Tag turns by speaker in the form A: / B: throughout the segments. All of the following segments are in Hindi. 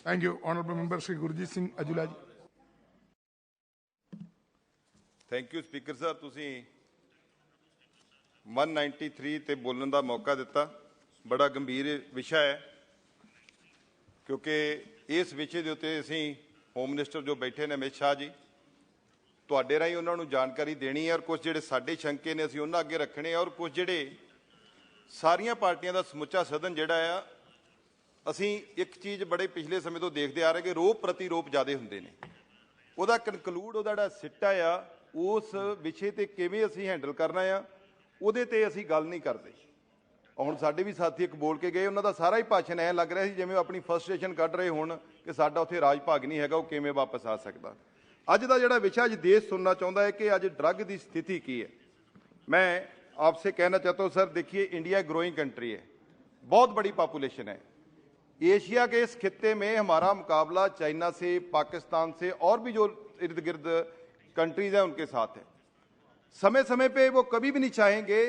A: Thank you. Honourable Member Shri Gurjit Singh Ajula ji.
B: Thank you speaker साहब, तुसी 193 ते बोलने का मौका दिता। बड़ा गंभीर विषय है क्योंकि इस विषय के उत्ते असीं होम मिनिस्टर जो बैठे ने अमित शाह जी तुहाडे राहीं उन्होंने जानकारी देनी है और कुछ जिहड़े साडे शंके ने असीं उन्हां अगे रखने और कुछ जिहड़े सारियां पार्टियां दा समुच्चा सदन जिहड़ा आ असीं एक चीज़ बड़े पिछले समय तो देखते आ रहे कि रोप प्रतिरोप ज़्यादा हुंदे ने। उहदा कनकलूड उहदा जिहड़ा सिट्टा आ उस विषय ते किवें असीं हैंडल करना आ उहदे ते असीं गल नहीं करते। हुण साडे भी साथी एक बोल के गए, उन्हां दा सारा ही भाषण ऐ लग रहा है जिवें अपनी फ्रस्ट्रेशन कढ रहे होण कि साडा उत्थे राज भाग नहीं हैगा, वो किवें वापस आ सकदा। अज दा जिहड़ा विषय अज देश सुनना चाहुंदा है कि अज ड्रग की स्थिति की है। मैं आपसे कहना चाहता हूँ सर, देखिए इंडिया ग्रोइंग कंट्री है, बहुत बड़ी पॉपुलेशन है। एशिया के इस खित्ते में हमारा मुकाबला चाइना से, पाकिस्तान से और भी जो इर्द गिर्द कंट्रीज हैं उनके साथ है। समय समय पे वो कभी भी नहीं चाहेंगे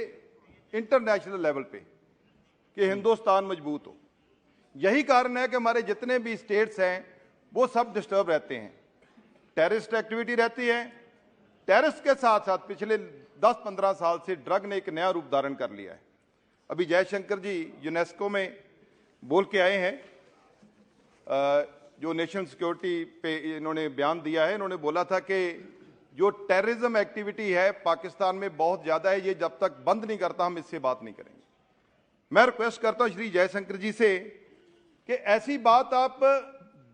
B: इंटरनेशनल लेवल पे कि हिंदुस्तान मजबूत हो। यही कारण है कि हमारे जितने भी स्टेट्स हैं वो सब डिस्टर्ब रहते हैं, टेररिस्ट एक्टिविटी रहती है। टेररिस्ट के साथ साथ पिछले 10-15 साल से ड्रग ने एक नया रूप धारण कर लिया है। अभी जयशंकर जी यूनेस्को में बोल के आए हैं, जो नेशनल सिक्योरिटी पे इन्होंने बयान दिया है, इन्होंने बोला था कि जो टेररिज्म एक्टिविटी है पाकिस्तान में बहुत ज़्यादा है, ये जब तक बंद नहीं करता हम इससे बात नहीं करेंगे। मैं रिक्वेस्ट करता हूं श्री जयशंकर जी से कि ऐसी बात आप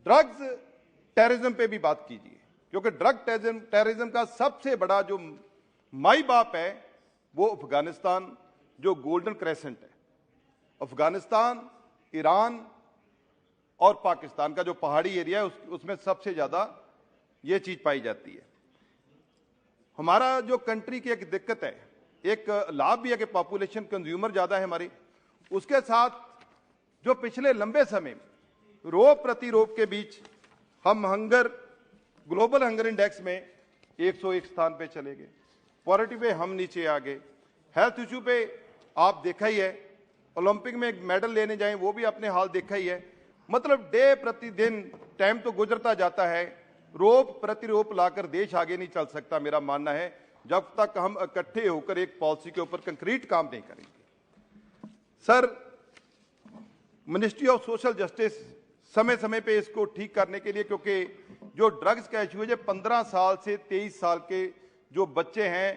B: ड्रग्स टेररिज्म पे भी बात कीजिए, क्योंकि ड्रग टेररिज्म का सबसे बड़ा जो माई बाप है वो अफगानिस्तान, जो गोल्डन क्रेसेंट है। अफगानिस्तान, ईरान और पाकिस्तान का जो पहाड़ी एरिया है उसमें सबसे ज़्यादा ये चीज़ पाई जाती है। हमारा जो कंट्री की एक दिक्कत है, एक लाभ भी है कि पॉपुलेशन कंज्यूमर ज़्यादा है हमारी, उसके साथ जो पिछले लंबे समय में रोप प्रतिरोप के बीच हम हंगर, ग्लोबल हंगर इंडेक्स में 101 स्थान पे चले गए, पॉवर्टी पे हम नीचे आ गए, हेल्थ इशू पे आप देखा ही है, ओलंपिक में मेडल लेने जाएं वो भी आपने हाल देखा ही है। मतलब डे प्रतिदिन टाइम तो गुजरता जाता है, रोप प्रतिरोप लाकर देश आगे नहीं चल सकता। मेरा मानना है जब तक हम इकट्ठे होकर एक पॉलिसी के ऊपर कंक्रीट काम नहीं करेंगे। Sir, ministry of social justice समय समय पे इसको ठीक करने के लिए, क्योंकि जो ड्रग्स का इशू है, जो 15 साल से 23 साल के जो बच्चे हैं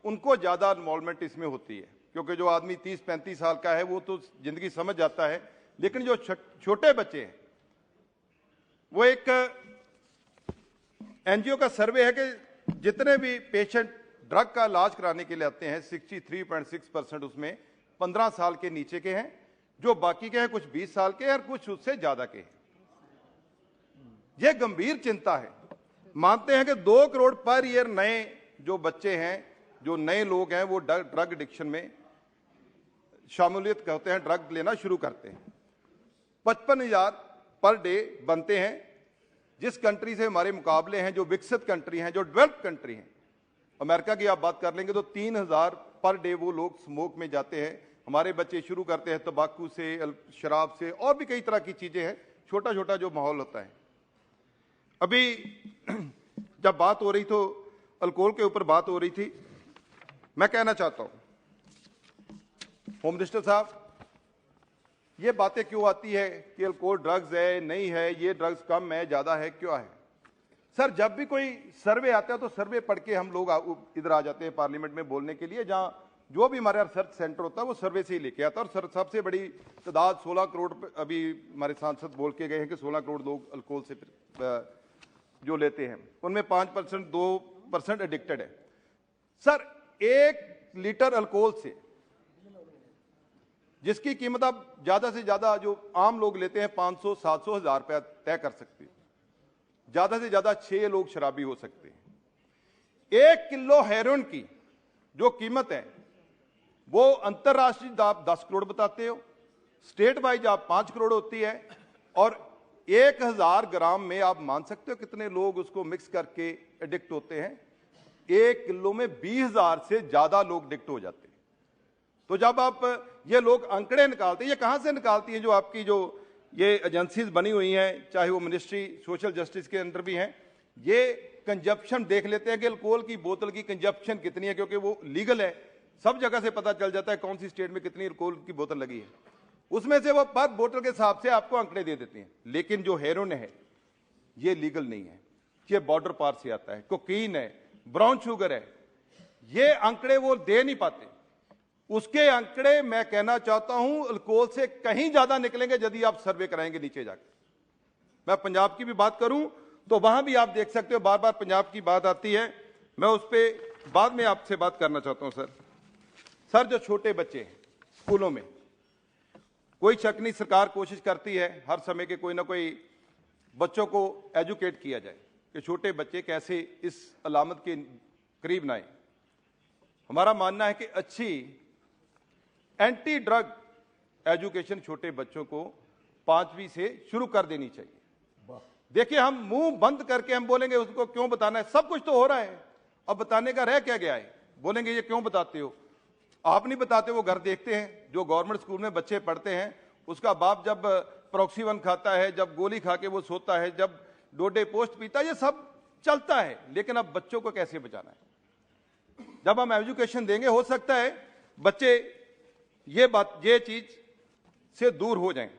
B: उनको ज़्यादा इन्वॉल्वमेंट इसमें होती है, क्योंकि जो आदमी 30-35 साल का है वो तो जिंदगी समझ जाता है, लेकिन जो छोटे बच्चे हैं वो एक एनजीओ का सर्वे है कि जितने भी पेशेंट ड्रग का इलाज कराने के लिए आते हैं 63.6% उसमें 15 साल के नीचे के हैं, जो बाकी के हैं कुछ 20 साल के हैं और कुछ उससे ज्यादा के हैं। यह गंभीर चिंता है। मानते हैं कि 2 करोड़ पर ईयर नए जो बच्चे हैं, जो नए लोग हैं वो ड्रग एडिक्शन में शामिलियत करते हैं, ड्रग लेना शुरू करते हैं। 55,000 पर डे बनते हैं। जिस कंट्री से हमारे मुकाबले हैं, जो विकसित कंट्री हैं, जो डेवलप्ड कंट्री हैं, अमेरिका की आप बात कर लेंगे तो 3,000 पर डे वो लोग स्मोक में जाते हैं। हमारे बच्चे शुरू करते हैं तंबाकू से, शराब से और भी कई तरह की चीज़ें हैं, छोटा छोटा जो माहौल होता है। अभी जब बात हो रही तो अल्कोहल के ऊपर बात हो रही थी, मैं कहना चाहता हूँ होम मिनिस्टर साहब, ये बातें क्यों आती है कि अल्कोहल ड्रग्स है, नहीं है, ये ड्रग्स कम है, ज़्यादा है, क्यों है? सर, जब भी कोई सर्वे आता है तो सर्वे पढ़ के हम लोग इधर आ जाते हैं पार्लियामेंट में बोलने के लिए, जहाँ जो भी हमारा रिसर्च सेंटर होता है वो सर्वे से ही लेके आता है। और सर, सबसे बड़ी तादाद 16 करोड़, अभी हमारे सांसद बोल के गए हैं कि 16 करोड़ लोग अल्कोहल से जो लेते हैं उनमें 5% 2% एडिक्टेड है। सर, 1 लीटर अल्कोहल से जिसकी कीमत आप ज्यादा से ज्यादा जो आम लोग लेते हैं 500, 700, 1000 रुपया तय कर सकते हैं, ज्यादा से ज्यादा 6 लोग शराबी हो सकते हैं। 1 किलो हेरोइन की जो कीमत है वो अंतरराष्ट्रीय आप 10 करोड़ बताते हो, स्टेट वाइज आप 5 करोड़ होती है, और 1000 ग्राम में आप मान सकते हो कितने लोग उसको मिक्स करके एडिक्ट होते हैं। 1 किलो में 20,000 से ज्यादा लोग एडिक्ट हो जाते हैं। तो जब आप ये लोग आंकड़े निकालते हैं, ये कहां से निकालती है जो आपकी जो ये एजेंसीज बनी हुई हैं, चाहे वो मिनिस्ट्री सोशल जस्टिस के अंडर भी हैं, ये कंजप्शन देख लेते हैं कि अल्कोहल की बोतल की कंजप्शन कितनी है, क्योंकि वो लीगल है, सब जगह से पता चल जाता है कौन सी स्टेट में कितनी अल्कोहल की बोतल लगी है, उसमें से वो पर बोतल के हिसाब से आपको आंकड़े दे देते हैं। लेकिन जो हेरोइन है ये लीगल नहीं है, ये बॉर्डर पार से आता है, कोकीन है, ब्राउन शुगर है, ये आंकड़े वो दे नहीं पाते। उसके आंकड़े मैं कहना चाहता हूं अल्कोहल से कहीं ज्यादा निकलेंगे यदि आप सर्वे कराएंगे नीचे जाकर। मैं पंजाब की भी बात करूं तो वहां भी आप देख सकते हो, बार बार पंजाब की बात आती है, मैं उस पर बाद में आपसे बात करना चाहता हूं। सर जो छोटे बच्चे हैं स्कूलों में, कोई शक नहीं सरकार कोशिश करती है हर समय के कोई ना कोई बच्चों को एजुकेट किया जाए कि छोटे बच्चे कैसे इस अलामत के करीब ना आए। हमारा मानना है कि अच्छी एंटी ड्रग एजुकेशन छोटे बच्चों को 5वीं से शुरू कर देनी चाहिए। देखिए हम मुंह बंद करके हम बोलेंगे उसको क्यों बताना है, सब कुछ तो हो रहा है, अब बताने का रह क्या गया है। बोलेंगे ये क्यों बताते हो, आप नहीं बताते, वो घर देखते हैं जो गवर्नमेंट स्कूल में बच्चे पढ़ते हैं, उसका बाप जब प्रॉक्सीवन खाता है, जब गोली खा के वो सोता है, जब डोडे पोस्ट पीता है, ये सब चलता है। लेकिन अब बच्चों को कैसे बचाना है, जब हम एजुकेशन देंगे हो सकता है बच्चे ये चीज से दूर हो जाएं।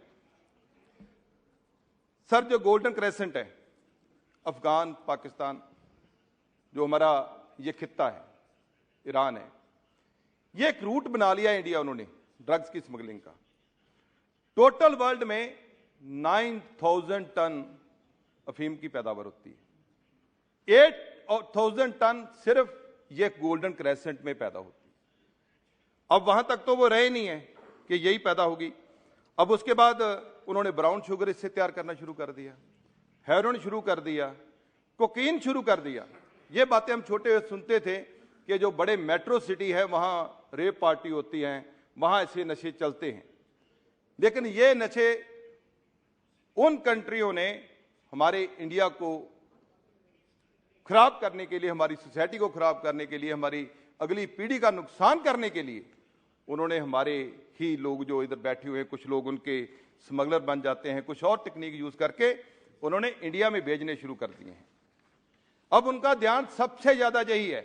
B: सर जो गोल्डन क्रेसेंट है, अफगान पाकिस्तान जो हमारा ये खित्ता है, ईरान है, ये एक रूट बना लिया इंडिया उन्होंने ड्रग्स की स्मगलिंग का। टोटल वर्ल्ड में 9,000 टन अफीम की पैदावार होती है, 8,000 टन सिर्फ ये गोल्डन क्रेसेंट में पैदा होती है। अब वहां तक तो वो रहे नहीं है कि यही पैदा होगी। अब उसके बाद उन्होंने ब्राउन शुगर इससे तैयार करना शुरू कर दिया, हेरोइन शुरू कर दिया, कोकीन शुरू कर दिया। ये बातें हम छोटे हुए सुनते थे कि जो बड़े मेट्रो सिटी है वहां रेप पार्टी होती हैं, वहां ऐसे नशे चलते हैं। लेकिन ये नशे उन कंट्रियों ने हमारे इंडिया को खराब करने के लिए, हमारी सोसाइटी को खराब करने के लिए, हमारी अगली पीढ़ी का नुकसान करने के लिए उन्होंने हमारे ही लोग जो इधर बैठे हुए हैं, कुछ लोग उनके स्मगलर बन जाते हैं, कुछ और टेक्निक यूज करके उन्होंने इंडिया में भेजने शुरू कर दिए हैं। अब उनका ध्यान सबसे ज्यादा यही है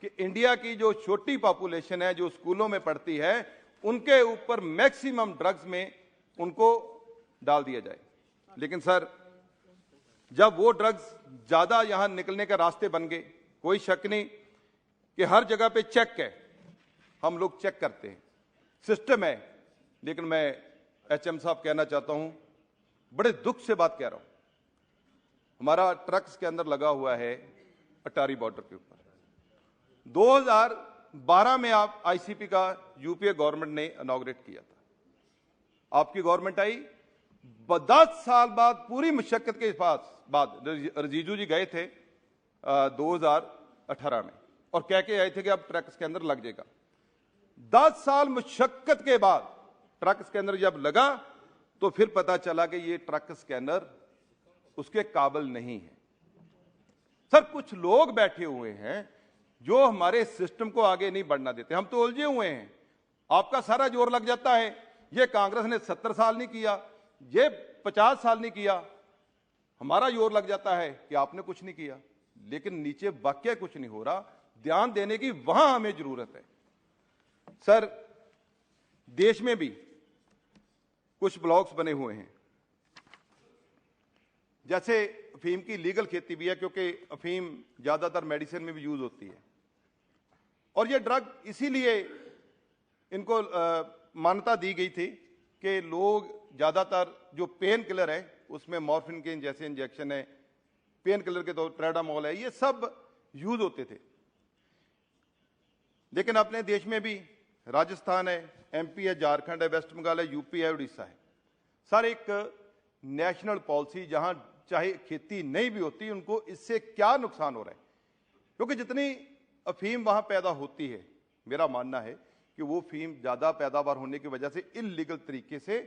B: कि इंडिया की जो छोटी पॉपुलेशन है जो स्कूलों में पढ़ती है, उनके ऊपर मैक्सिमम ड्रग्स में उनको डाल दिया जाए। लेकिन सर जब वो ड्रग्स ज्यादा यहां निकलने के रास्ते बन गए, कोई शक नहीं कि हर जगह पे चेक है, हम लोग चेक करते हैं, सिस्टम है। लेकिन मैं एचएम साहब कहना चाहता हूं, बड़े दुख से बात कह रहा हूं, हमारा ट्रक्स के अंदर लगा हुआ है अटारी बॉर्डर के ऊपर। 2012 में आप आईसीपी का यूपीए गवर्नमेंट ने इनॉग्रेट किया था, आपकी गवर्नमेंट आई, 10 साल बाद पूरी मुशक्कत के बाद रजीजू जी गए थे 2018 में और कह के आए थे कि अब ट्रक्स के अंदर लग जाएगा। 10 साल मुशक्कत के बाद ट्रक स्कैनर जब लगा तो फिर पता चला कि ये ट्रक स्कैनर उसके काबिल नहीं है। सर कुछ लोग बैठे हुए हैं जो हमारे सिस्टम को आगे नहीं बढ़ना देते, हम तो उलझे हुए हैं। आपका सारा जोर लग जाता है, ये कांग्रेस ने 70 साल नहीं किया, ये 50 साल नहीं किया, हमारा जोर लग जाता है कि आपने कुछ नहीं किया। लेकिन नीचे वाकई कुछ नहीं हो रहा, ध्यान देने की वहां हमें जरूरत है। सर देश में भी कुछ ब्लॉक्स बने हुए हैं, जैसे अफीम की लीगल खेती भी है, क्योंकि अफीम ज्यादातर मेडिसिन में भी यूज होती है और ये ड्रग इसीलिए इनको मान्यता दी गई थी कि लोग ज्यादातर जो पेन किलर है उसमें मॉर्फिन के जैसे इंजेक्शन है, पेन किलर के तो ट्रेडामोल है, ये सब यूज होते थे। लेकिन अपने देश में भी राजस्थान है, एमपी है, झारखंड है, वेस्ट बंगाल है, यूपी है, उड़ीसा है, सर एक नेशनल पॉलिसी जहां चाहे खेती नहीं भी होती, उनको इससे क्या नुकसान हो रहा है, क्योंकि जितनी अफीम वहां पैदा होती है, मेरा मानना है कि वो अफीम ज्यादा पैदावार होने की वजह से इल्लीगल तरीके से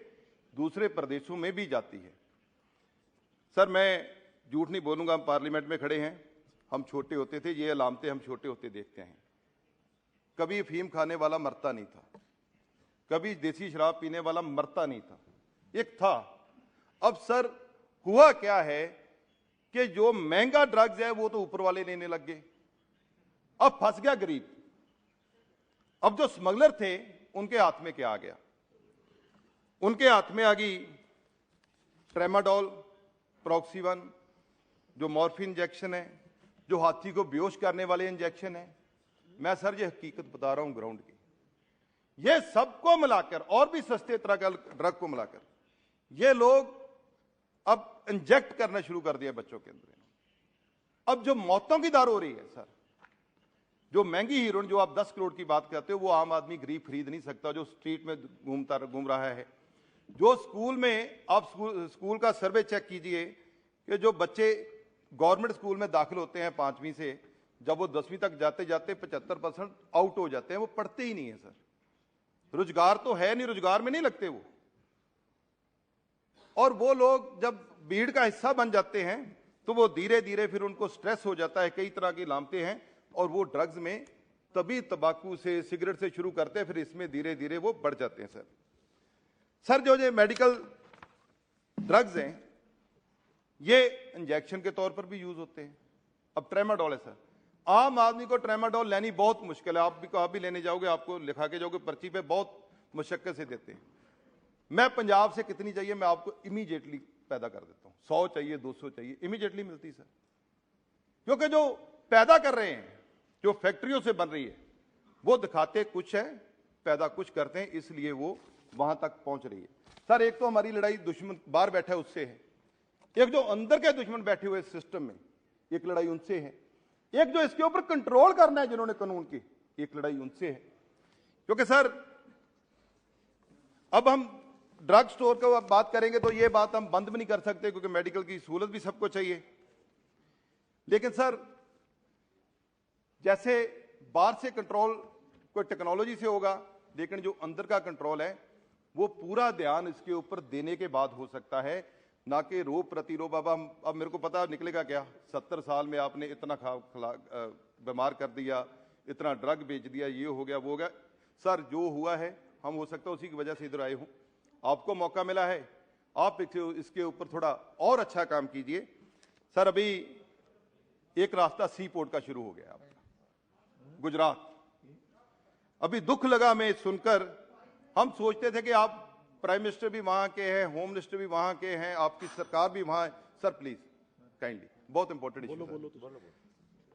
B: दूसरे प्रदेशों में भी जाती है। सर मैं झूठ नहीं बोलूंगा, हम पार्लियामेंट में खड़े हैं, हम छोटे होते थे, ये अलामतें हम छोटे होते देखते हैं। कभी अफीम खाने वाला मरता नहीं था, कभी देसी शराब पीने वाला मरता नहीं था। एक था अब सर हुआ क्या है कि जो महंगा ड्रग्स है वो तो ऊपर वाले लेने लग गए, अब फंस गया गरीब। अब जो स्मगलर थे उनके हाथ में क्या आ गया? उनके हाथ में आ गई ट्रेमाडोल, प्रॉक्सीवन, जो मॉर्फिन इंजेक्शन है, जो हाथी को बेहोश करने वाले इंजेक्शन है। मैं सर ये हकीकत बता रहा हूं ग्राउंड की, ये सबको मिलाकर और भी सस्ते तरह का ड्रग को मिलाकर ये लोग अब इंजेक्ट करना शुरू कर दिया बच्चों के अंदर। अब जो मौतों की दर हो रही है सर, जो महंगी हीरोइन जो आप 10 करोड़ की बात करते हो वो आम आदमी गरीब खरीद नहीं सकता, जो स्ट्रीट में घूम रहा है। जो स्कूल में आप स्कूल का सर्वे चेक कीजिए कि जो बच्चे गवर्नमेंट स्कूल में दाखिल होते हैं 5वीं से, जब वो 10वीं तक जाते जाते 75% आउट हो जाते हैं, वो पढ़ते ही नहीं है सर। रोजगार तो है नहीं, रोजगार में नहीं लगते वो। और वो लोग जब भीड़ का हिस्सा बन जाते हैं तो वो धीरे धीरे फिर उनको स्ट्रेस हो जाता है, कई तरह की लामते हैं, और वो ड्रग्स में तभी तंबाकू से सिगरेट से शुरू करते हैं, फिर इसमें धीरे धीरे वो बढ़ जाते हैं सर जो ये मेडिकल ड्रग्स हैं ये इंजेक्शन के तौर पर भी यूज होते हैं। अब ट्रेमाडोल है सर, आम आदमी को ट्रेमाडोल लेनी बहुत मुश्किल है। आप भी लेने जाओगे, आपको लिखा के जाओगे पर्ची पे, बहुत मुशक्कत से देते हैं। मैं पंजाब से कितनी चाहिए मैं आपको इमीडिएटली पैदा कर देता हूं, 100 चाहिए 200 चाहिए, इमीडिएटली मिलती सर। क्योंकि जो पैदा कर रहे हैं, जो फैक्ट्रियों से बन रही है, वो दिखाते कुछ है, पैदा कुछ करते हैं, इसलिए वो वहां तक पहुंच रही है सर। एक तो हमारी लड़ाई दुश्मन बाहर बैठा है उससे है, एक जो अंदर के दुश्मन बैठे हुए सिस्टम में, एक लड़ाई उनसे है, एक जो इसके ऊपर कंट्रोल करना है जिन्होंने कानून की, एक लड़ाई उनसे है। क्योंकि सर अब हम ड्रग स्टोर की बात करेंगे तो ये बात हम बंद भी नहीं कर सकते, क्योंकि मेडिकल की सहूलत भी सबको चाहिए। लेकिन सर जैसे बाहर से कंट्रोल कोई टेक्नोलॉजी से होगा, लेकिन जो अंदर का कंट्रोल है वो पूरा ध्यान इसके ऊपर देने के बाद हो सकता है, ना कि रोग प्रतिरोध। अब मेरे को पता निकलेगा क्या, 70 साल में आपने इतना बीमार कर दिया, इतना ड्रग बेच दिया, ये हो गया वो हो गया। सर जो हुआ है हम हो सकता है उसी की वजह से इधर आए हूं, आपको मौका मिला है, आप इसके ऊपर थोड़ा और अच्छा काम कीजिए सर। अभी एक रास्ता सी पोर्ट का शुरू हो गया आपका गुजरात, अभी दुख लगा मैं सुनकर। हम सोचते थे कि आप प्राइम मिनिस्टर भी वहां के हैं, होम मिनिस्टर भी वहां के हैं, आपकी सरकार भी वहां है। सर प्लीज काइंडली, बहुत इंपॉर्टेंट इशू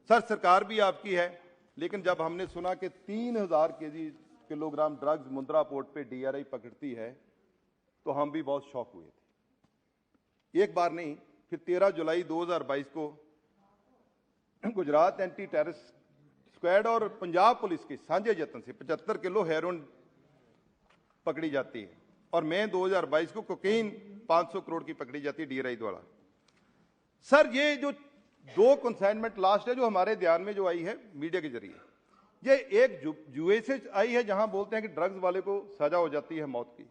B: सर, सरकार भी आपकी है, लेकिन जब हमने सुना कि 3000 किलोग्राम ड्रग्स मुंद्रा पोर्ट पे DRI पकड़ती है तो हम भी बहुत शॉक हुए थे। एक बार नहीं, फिर 13 जुलाई 2022 को गुजरात एंटी टेररिस्ट स्क्वाड और पंजाब पुलिस के साझे यत्न से 75 किलो हेरोइन पकड़ी जाती है, और मई 2022 को कोकीन 500 करोड़ की पकड़ी जाती है DRI द्वारा। सर ये जो 2 कंसाइनमेंट लास्ट है जो हमारे ध्यान में जो आई है मीडिया के जरिए, ये एक जुए से आई है जहां बोलते हैं कि ड्रग्स वाले को सजा हो जाती है मौत की,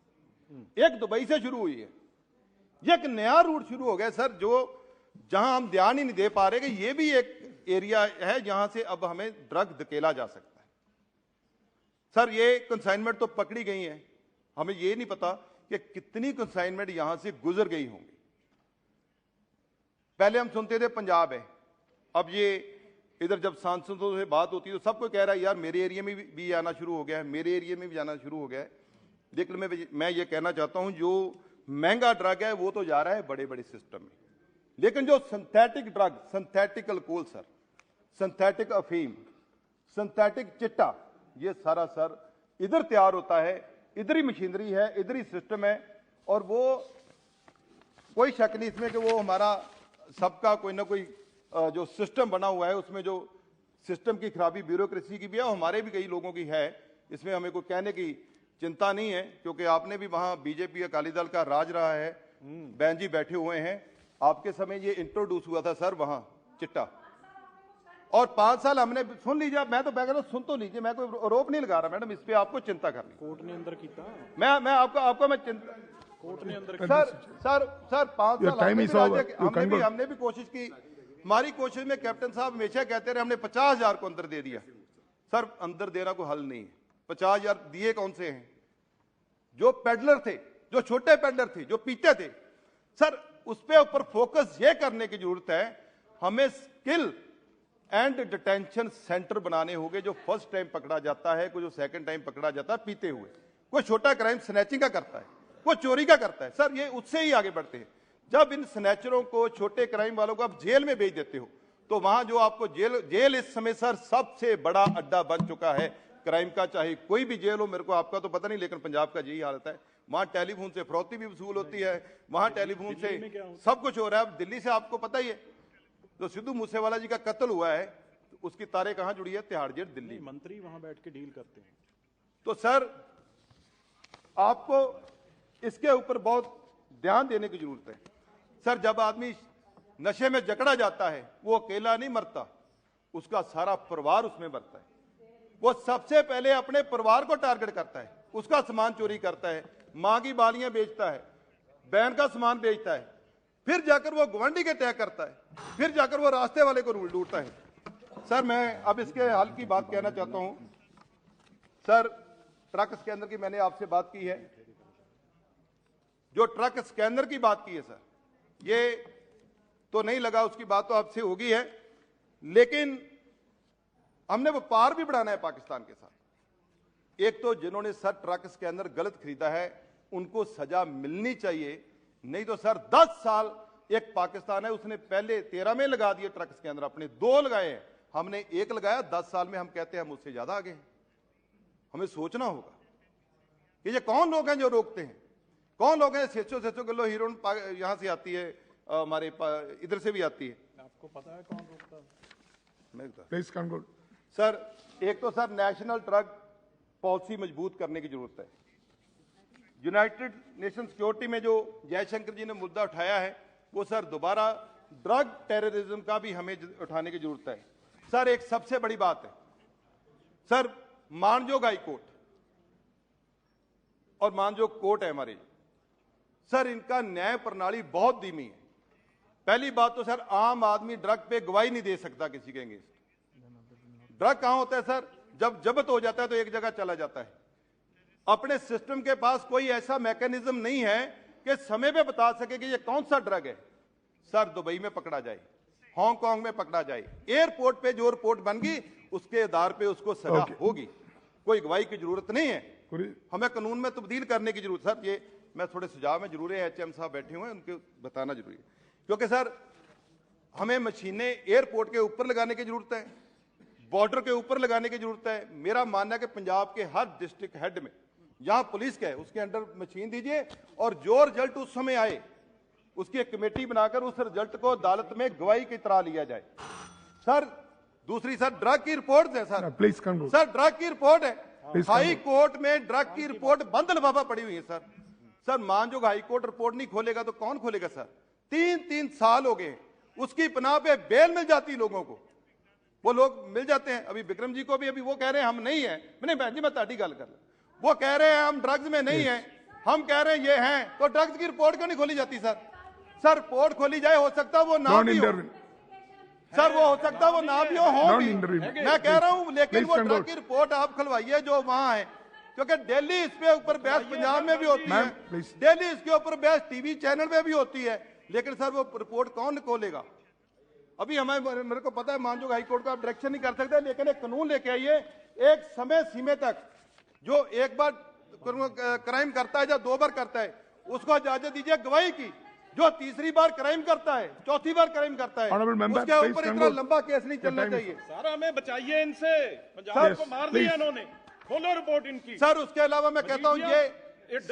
B: एक दुबई से शुरू हुई है। ये एक नया रूट शुरू हो गया सर, जो जहां हम ध्यान ही नहीं दे पा रहे कि ये भी एक एरिया है जहां से अब हमें ड्रग धकेला जा सकता है। सर ये कंसाइनमेंट तो पकड़ी गई है, हमें ये नहीं पता कि कितनी कंसाइनमेंट यहां से गुजर गई होंगी। पहले हम सुनते थे पंजाब है, अब ये इधर जब सांसदों से बात होती है तो सब कोई कह रहा है यार मेरे एरिया में भी आना शुरू हो गया है, मेरे एरिया में भी जाना शुरू हो गया है। लेकिन मैं ये कहना चाहता हूं जो महंगा ड्रग है वो तो जा रहा है बड़े बड़े सिस्टम में, लेकिन जो synthetic drug, synthetic alcohol sir, synthetic अफीम, सिंथेटिक चिट्टा, ये सारा सर इधर तैयार होता है, इधर ही मशीनरी है, इधर ही सिस्टम है। और वो कोई शक नहीं इसमें कि वो हमारा सबका कोई ना कोई जो सिस्टम बना हुआ है उसमें जो सिस्टम की खराबी ब्यूरोक्रेसी की भी है, हमारे भी कई लोगों की है, इसमें हमें कोई कहने की चिंता नहीं है, क्योंकि आपने भी वहां बीजेपी अकाली दल का राज रहा है, बहन जी बैठे हुए हैं, आपके समय ये इंट्रोड्यूस हुआ था सर वहां चिट्टा, और 5 साल हमने सुन लीजिए। मैं तो कहता सुन तो लीजिए, मैं कोई आरोप नहीं लगा रहा मैडम, इस पे आपको चिंता करनी।
C: कोर्ट ने अंदर किया,
B: मैं आपको मैं चिंता,
C: कोर्ट ने अंदर
B: सर 5 साल हमने भी कोशिश की। हमारी कोशिश में कैप्टन साहब हमेशा कहते रहे हमने 50,000 को अंदर दे दिया। सर अंदर देना कोई हल नहीं है, 50,000 दिए कौन से हैं? जो पेडलर थे, जो छोटे पेडलर थे, जो पीते थे, सर उस पे ऊपर फोकस ये करने की जरूरत है, हमें स्किल एंड डिटेंशन सेंटर बनाने होंगे। जो फर्स्ट टाइम पकड़ा जाता है, कोई जो सेकंड टाइम पकड़ा जाता है पीते हुए, कोई छोटा क्राइम स्नैचिंग का करता है, कोई चोरी का करता है, सर ये उससे ही आगे बढ़ते हैं। जब इन स्नैचरों को, छोटे क्राइम वालों को आप जेल में भेज देते हो, तो वहां जो आपको जेल इस समय सर सबसे बड़ा अड्डा बन चुका है क्राइम का। चाहे कोई भी जेल हो, मेरे को आपका तो पता नहीं, लेकिन पंजाब का यही हालत है। वहां टेलीफोन से फरौती भी वसूल होती है, वहां टेलीफोन से सब कुछ हो रहा है। अब दिल्ली से आपको पता ही है, तो सिद्धू मूसेवाला जी का कत्ल हुआ है, तो उसकी तारें कहां जुड़ी है? तिहाड़ जेल दिल्ली।
C: मंत्री वहां बैठ के डील करते हैं।
B: तो सर आपको इसके ऊपर बहुत ध्यान देने की जरूरत है। सर जब आदमी नशे में जकड़ा जाता है, वो अकेला नहीं मरता, उसका सारा परिवार उसमें मरता है। वो सबसे पहले अपने परिवार को टारगेट करता है, उसका सामान चोरी करता है, मां की बालियां बेचता है, बहन का सामान बेचता है, फिर जाकर वो गवांडी के अटैक करता है, फिर जाकर वो रास्ते वाले को लूटता है। सर मैं अब इसके हल की बात कहना चाहता हूं। सर ट्रक स्कैनर की मैंने आपसे बात की है, जो ट्रक स्कैनर की बात की है सर, ये तो नहीं लगा, उसकी बात तो आपसे होगी है, लेकिन हमने व्यापार भी बढ़ाना है पाकिस्तान के साथ। एक तो जिन्होंने सर ट्रक स्कैनर गलत खरीदा है उनको सजा मिलनी चाहिए, नहीं तो सर 10 साल एक पाकिस्तान है, उसने पहले 13 में लगा दिए ट्रक स्कैनर, अपने 2 लगाए हैं, हमने 1 लगाया। 10 साल में हम कहते हैं हम उससे ज्यादा आगे हैं। हमें सोचना होगा कि ये कौन लोग हैं जो रोकते हैं, कौन लोग हैं। 600 किलो हीरोइन यहां से आती है, हमारे इधर से भी आती है।
C: आपको पता है कौन रोकता है?
A: Please conclude.
B: सर एक तो सर नेशनल ड्रग पॉलिसी मजबूत करने की जरूरत है। यूनाइटेड नेशन सिक्योरिटी में जो जयशंकर जी ने मुद्दा उठाया है, वो सर दोबारा ड्रग टेररिज्म का भी हमें उठाने की जरूरत है। सर एक सबसे बड़ी बात है, सर मानजोग हाई कोर्ट और मानजोग कोर्ट है हमारे, सर इनका न्याय प्रणाली बहुत धीमी है। पहली बात तो सर आम आदमी ड्रग पे गवाही नहीं दे सकता किसी के अगेंस्ट। ड्रग कहां होता है सर? जब जब्त हो जाता है तो एक जगह चला जाता है। अपने सिस्टम के पास कोई ऐसा मैकेनिज्म नहीं है कि समय पे बता सके कि ये कौन सा ड्रग है। सर दुबई में पकड़ा जाए, हांगकांग में पकड़ा जाए, एयरपोर्ट पे जो रिपोर्ट बन गई उसके आधार पे उसको सजा होगी, कोई गवाही की जरूरत नहीं है। हमें कानून में तब्दील करने की जरूरत। सर ये मैं थोड़े सुझाव में जरूर है, HM साहब बैठे हुए हैं, उनको बताना जरूरी है, क्योंकि सर हमें मशीनें एयरपोर्ट के ऊपर लगाने की जरूरत है, बॉर्डर के ऊपर लगाने की जरूरत है। मेरा मानना है कि पंजाब के हर डिस्ट्रिक्ट हेड में जहां पुलिस का है उसके अंडर मशीन दीजिए, और जो रिजल्ट उस समय आए उसकी एक कमेटी बनाकर उस रिजल्ट को अदालत में गवाही की तरह लिया जाए। सर दूसरी सर ड्रग की रिपोर्ट है sir,
A: please conclude.
B: Sir drug की रिपोर्ट है, हाई कोर्ट में ड्रग की रिपोर्ट बंद लिफाफा पड़ी हुई है सर। सर मानजोग हाई कोर्ट रिपोर्ट नहीं खोलेगा तो कौन खोलेगा सर? 3 साल हो गए, उसकी पनाह पे बेल मिल जाती लोगों को, वो लोग मिल जाते हैं। अभी विक्रम जी को भी अभी वो कह रहे हैं हम नहीं है, मैंने बहन जी मैं ताड़ी गल कर, वो कह रहे हैं हम ड्रग्स में नहीं है, हम कह रहे हैं ये हैं, तो ड्रग्स की रिपोर्ट क्यों नहीं खोली जाती सर? सर रिपोर्ट खोली जाए, हो सकता वो ना भी हो सर, वो हो सकता वो ना भी हो भी, मैं कह रहा हूं, लेकिन वो ड्रग की रिपोर्ट आप खुलवाइए जो वहां है, क्योंकि दिल्ली इस पे ऊपर बहस पंजाब में भी होती है, दिल्ली इसके ऊपर बहस टीवी चैनल में भी होती है, लेकिन सर वो रिपोर्ट कौन खोलेगा? अभी हमें, मेरे को पता है मानजोग हाई कोर्ट का आप डायरेक्शन नहीं कर सकते, लेकिन एक कानून लेके आइए, एक समय सीमा तक जो एक बार क्राइम करता है या 2 बार करता है उसको इजाजत दीजिए गवाही की, जो तीसरी बार क्राइम करता है, चौथी बार क्राइम करता है, उसके ऊपर इतना लंबा केस नहीं चलना चाहिए।
C: सर हमें बचाइए इनसे, पंजाब को मार दिया इन्होंने, खोलो रिपोर्ट इनकी।
B: सर उसके अलावा मैं कहता हूं ये
C: एक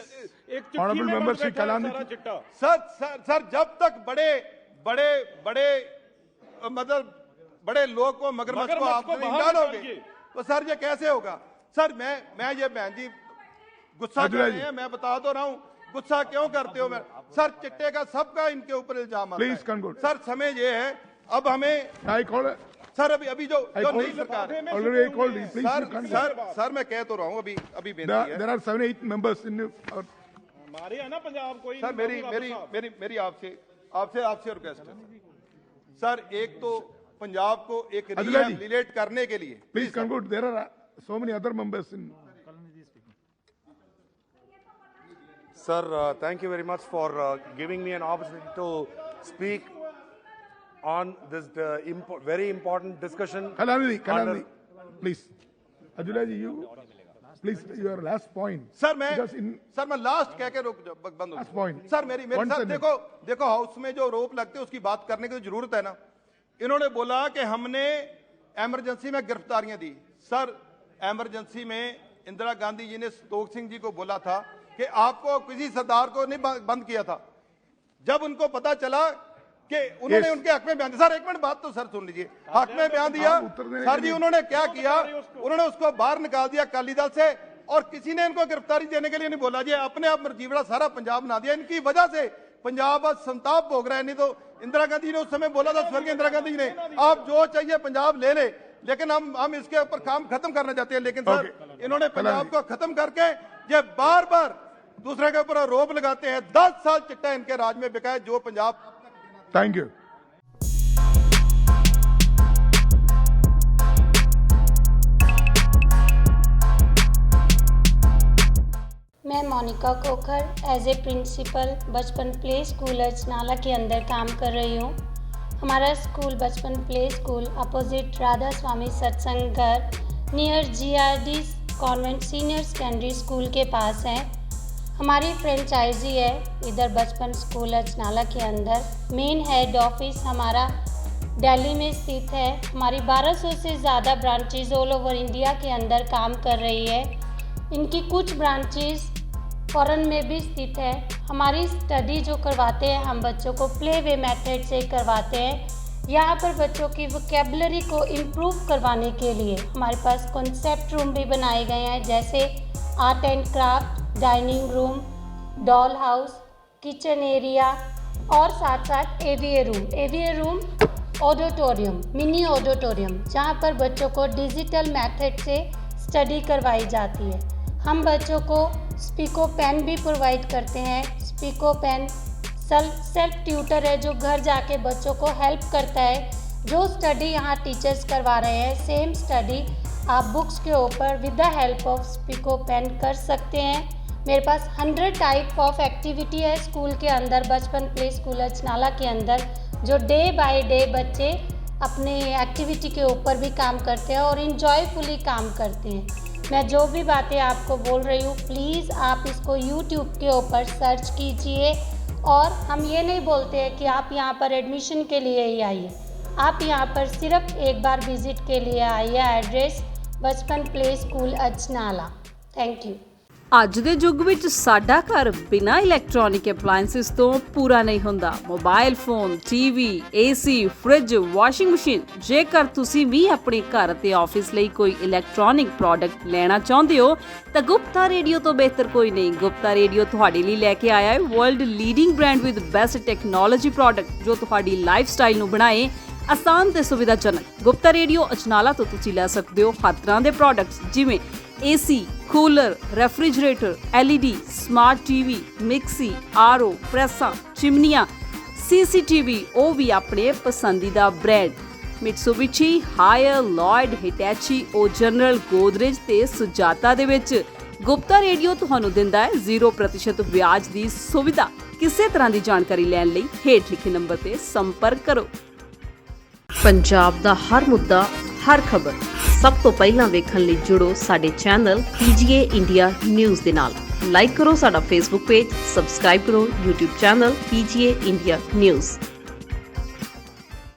C: चिट्ठी में
A: मेंबर
C: सारा चिट्टा।
B: सर जब तक बड़े मतलब बड़े लोग को मगरमच्छ को आप नहीं डालोगे तो सर ये कैसे होगा? सर मैं ये बहन जी गुस्सा कर रहे हैं, मैं बता तो रहा हूं, गुस्सा क्यों करते हो? मैं सर चिट्टे का सबका इनके ऊपर इल्जाम आता है। सर समय ये है, अब हमें सर अभी जो नई सरकार है, सर मैं कह तो रहा हूं, अभी
A: देयर आर 7-8 मेंबर्स इन
C: हमारे है ना पंजाब कोई।
B: सर मेरी आपसे रिक्वेस्ट है सर, एक तो पंजाब को एक रिलेट करने के लिए
A: please conclude, there are so many other members in.
D: Sir, thank you very much for giving me an opportunity to speak on this very important discussion.
A: Kalalani, please. Ajula ji, you, please, your last point.
B: Sir
A: Because in
B: मैं लास्ट कह के रोक बंद हो
A: Last point.
B: सर मेरे
A: One
B: साथ
A: sentence.
B: देखो हाउस में जो आरोप लगते हैं उसकी बात करने की जरूरत है ना। इन्होंने बोला कि हमने इमरजेंसी में गिरफ्तारियां दी। सर इमरजेंसी में इंदिरा गांधी जी ने संतोख सिंह जी को बोला था कि आपको किसी सरदार को नहीं बंद किया था। जब उनको पता चला कि उन्होंने उनके हक में बयान दिया, सर एक मिनट बात तो सर सुन लीजिए, हक में बयान दिया सर जी, उन्होंने क्या किया, उन्होंने उसको बाहर निकाल दिया अकाली दल से, और किसी ने इनको गिरफ्तारी देने के लिए नहीं बोला जी, अपने आप मर्जीवाड़ा सारा पंजाब बना दिया। इनकी वजह से पंजाब आज संताप भोग रहा है। नहीं तो इंदिरा गांधी ने उस समय बोला था, स्वर्गीय इंदिरा गांधी ने, आप जो चाहिए पंजाब ले ले, लेकिन हम इसके ऊपर काम खत्म करना चाहते हैं। लेकिन सर इन्होंने पंजाब को खत्म करके ये बार बार दूसरे के ऊपर आरोप लगाते हैं। 10 साल चिट्टा इनके राज में बिका है जो पंजाब।
A: Thank you.
E: मैं Monika Khokhar as a principal Bachpan play school Ajnala के अंदर काम कर रही हूँ। हमारा school Bachpan play school opposite Radha Soami Satsang Ghar near GRD convent senior secondary school के पास है। हमारी फ्रेंचाइजी है इधर बचपन स्कूल अजनाला के अंदर। मेन हेड ऑफिस हमारा दिल्ली में स्थित है। हमारी 1200 से ज़्यादा ब्रांचेज ऑल ओवर इंडिया के अंदर काम कर रही है। इनकी कुछ ब्रांचेज फॉरेन में भी स्थित है। हमारी स्टडी जो करवाते हैं हम बच्चों को प्ले वे मेथड से करवाते हैं। यहाँ पर बच्चों की वोकेबलरी को इम्प्रूव करवाने के लिए हमारे पास कॉन्सेप्ट रूम भी बनाए गए हैं, जैसे art and craft, dining room, doll house, kitchen area और साथ साथ AVA room auditorium, mini auditorium, जहाँ पर बच्चों को डिजिटल मेथड से स्टडी करवाई जाती है। हम बच्चों को स्पीको पेन भी प्रोवाइड करते हैं। स्पीको पेन सेल्फ ट्यूटर है जो घर जाके बच्चों को हेल्प करता है। जो स्टडी यहाँ टीचर्स करवा रहे हैं सेम स्टडी आप बुक्स के ऊपर with the help of Speako pen कर सकते हैं। मेरे पास 100 टाइप ऑफ एक्टिविटी है स्कूल के अंदर, बचपन प्ले स्कूल अजनाला के अंदर, जो डे बाय डे बच्चे अपने एक्टिविटी के ऊपर भी काम करते हैं और इंजॉयफुली काम करते हैं। मैं जो भी बातें आपको बोल रही हूँ प्लीज़ आप इसको YouTube के ऊपर सर्च कीजिए। और हम ये नहीं बोलते हैं कि आप यहाँ पर एडमिशन के लिए ही आइए, आप यहाँ पर सिर्फ एक बार विज़िट के लिए आइए। एड्रेस बचपन play school Ajnala. Thank you.
F: ਅੱਜ ਦੇ ਯੁੱਗ ਵਿੱਚ ਸਾਡਾ ਘਰ ਬਿਨਾਂ ਇਲੈਕਟ੍ਰੋਨਿਕ ਅਪਲਾਈਐਂਸਿਸ ਤੋਂ ਪੂਰਾ ਨਹੀਂ ਹੁੰਦਾ। Mobile phone, TV, AC, fridge, washing machine, ਜੇਕਰ ਤੁਸੀਂ ਵੀ ਆਪਣੇ ਘਰ ਅਤੇ ਆਫਿਸ ਲਈ ਕੋਈ ਇਲੈਕਟ੍ਰੋਨਿਕ ਪ੍ਰੋਡਕਟ ਲੈਣਾ ਚਾਹੁੰਦੇ ਹੋ ਤਾਂ ਗੁਪਤਾ ਰੇਡੀਓ ਤੋਂ ਬਿਹਤਰ ਕੋਈ ਨਹੀਂ। ਗੁਪਤਾ ਰੇਡੀਓ ਤੁਹਾਡੇ ਲਈ ਲੈ ਕੇ ਆਇਆ ਹੈ world leading brand with best technology product ਜੋ ਤੁਹਾਡੀ ਲਾਈਫ ਸਟਾਈਲ ਨੂੰ ਬਣਾਏ ਆਸਾਨ ਤੇ ਸੁਵਿਧਾਜਨਕ। ਗੁਪਤਾ ਰੇਡੀਓ ਅਜਨਾਲਾ ਤੋਂ ਤੁਸੀਂ ਲੈ ਸਕਦੇ ਹੋ ਹਰ ਤਰ੍ਹਾਂ ਦੇ ਪ੍ਰੋਡਕਟਸ ਜਿਵੇਂ AC, cooler, refrigerator, LED, smart TV, mixie, RO, ਪ੍ਰੈਸਾਂ, ਚਿਮਨੀਆਂ, CCTV, ਉਹ ਵੀ ਆਪਣੇ ਪਸੰਦੀਦਾ ਬ੍ਰਾਂਡ ਮਿਟਸੂਬਿਸ਼ੀ, ਹਾਇਰ, ਲॉयड, ਹਿਟੈਚੀ, ਉਹ ਜਨਰਲ, ਗੋਦਰੇਜ ਤੇ ਸੁਜਾਤਾ ਦੇ ਵਿੱਚ। ਗੁਪਤਾ ਰੇਡੀਓ ਤੁਹਾਨੂੰ ਦਿੰਦਾ ਹੈ 0% ਵਿਆਜ ਦੀ ਸੁਵਿਧਾ। ਕਿਸੇ ਤਰ੍ਹਾਂ ਦੀ ਜਾਣਕਾਰੀ ਲੈਣ ਲਈ ਹੇਠ ਲਿਖੇ ਨੰਬਰ ਤੇ ਸੰਪਰਕ ਕਰੋ।
G: ਪੰਜਾਬ ਦਾ ਹਰ ਮੁੱਦਾ, ਹਰ ਖਬਰ ਸਭ ਤੋਂ ਪਹਿਲਾਂ ਵੇਖਣ ਲਈ ਜੁੜੋ ਸਾਡੇ ਚੈਨਲ PGA ਇੰਡੀਆ ਨਿਊਜ਼ ਦੇ ਨਾਲ। ਲਾਈਕ ਕਰੋ ਸਾਡਾ ਫੇਸਬੁੱਕ ਪੇਜ, ਸਬਸਕ੍ਰਾਈਬ ਕਰੋ YouTube channel PGA India news.